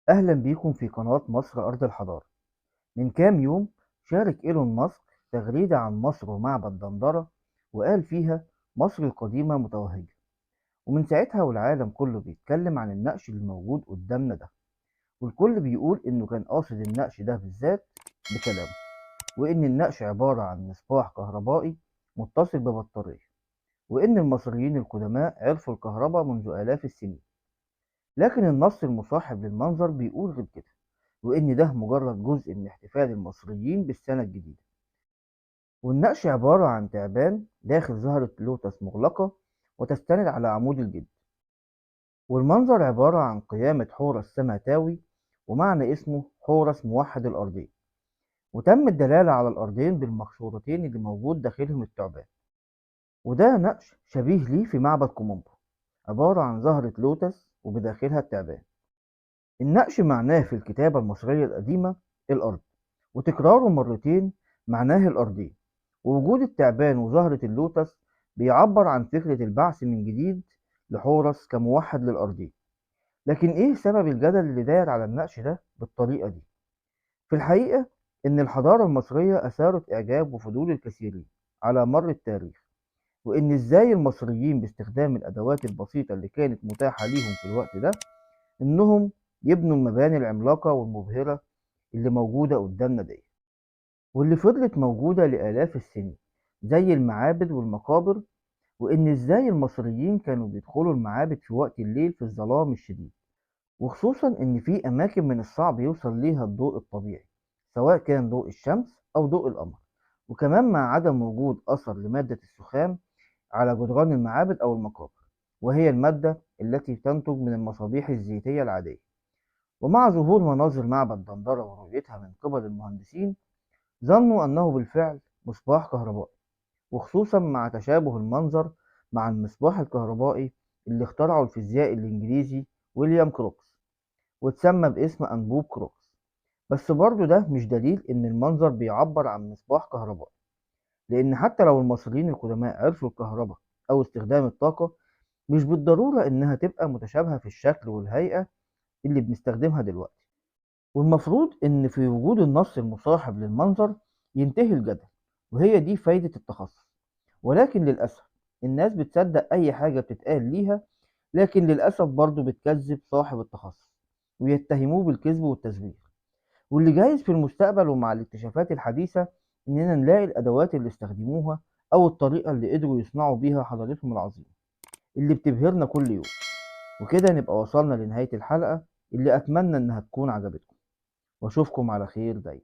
أهلا بيكم في قناة مصر أرض الحضارة. من كام يوم شارك إيلون ماسك تغريدة عن مصر ومعبد دندرة، وقال فيها مصر القديمة متوهجة. ومن ساعتها والعالم كله بيتكلم عن النقش اللي موجود قدامنا ده، والكل بيقول إنه كان قاصد النقش ده بالذات بكلامه، وإن النقش عبارة عن مصباح كهربائي متصل ببطارية، وإن المصريين القدماء عرفوا الكهرباء منذ آلاف السنين. لكن النص المصاحب للمنظر بيقول غير كده، وإن ده مجرد جزء من احتفال المصريين بالسنة الجديدة. والنقش عبارة عن تعبان داخل زهرة لوتس مغلقة وتستند على عمود الجد. والمنظر عبارة عن قيامة حورس سماتاوي، ومعنى اسمه حورس موحد الأرضين. وتم الدلالة على الأرضين بالمقشورتين اللي موجود داخلهم التعبان. وده نقش شبيه ليه في معبد كومومبو، عبارة عن زهرة لوتس وبداخلها التعبان. النقش معناه في الكتابة المصرية القديمة الأرض، وتكراره مرتين معناه الأرضين. ووجود التعبان وزهرة اللوتس بيعبر عن فكرة البعث من جديد لحورس كموحد للأرضين. لكن إيه سبب الجدل اللي داير على النقش ده بالطريقة دي؟ في الحقيقة إن الحضارة المصرية أثارت إعجاب وفضول الكثيرين على مر التاريخ، وإن إزاي المصريين باستخدام الأدوات البسيطة اللي كانت متاحة ليهم في الوقت ده إنهم يبنوا المباني العملاقة والمبهرة اللي موجودة قدامنا دي، واللي فضلت موجودة لآلاف السنين، زي المعابد والمقابر. وإن إزاي المصريين كانوا بيدخلوا المعابد في وقت الليل في الظلام الشديد، وخصوصا إن في أماكن من الصعب يوصل ليها الضوء الطبيعي، سواء كان ضوء الشمس أو ضوء القمر. وكمان مع عدم وجود أثر لمادة السخام على جدران المعابد أو المقابر، وهي المادة التي تنتج من المصابيح الزيتية العادية. ومع ظهور مناظر معبد دندرة ورؤيتها من قبل المهندسين، ظنوا أنه بالفعل مصباح كهربائي، وخصوصا مع تشابه المنظر مع المصباح الكهربائي اللي اخترعه الفيزيائي الإنجليزي ويليام كروكس، واتسمى باسم أنبوب كروكس. بس برضه ده مش دليل إن المنظر بيعبر عن مصباح كهربائي، لأن حتى لو المصريين القدماء عرفوا الكهرباء أو استخدام الطاقة، مش بالضرورة إنها تبقى متشابهة في الشكل والهيئة اللي بنستخدمها دلوقتي. والمفروض إن في وجود النص المصاحب للمنظر ينتهي الجدل، وهي دي فايدة التخصص. ولكن للأسف الناس بتصدق أي حاجة بتتقال ليها، لكن للأسف برضه بتكذب صاحب التخصص ويتهموه بالكذب والتزوير. واللي جايز في المستقبل ومع الاكتشافات الحديثة إننا نلاقي الأدوات اللي استخدموها أو الطريقة اللي قدروا يصنعوا بيها حضارتهم العظيمة اللي بتبهرنا كل يوم. وكده نبقى وصلنا لنهاية الحلقة اللي أتمنى إنها تكون عجبتكم، وأشوفكم على خير دايما.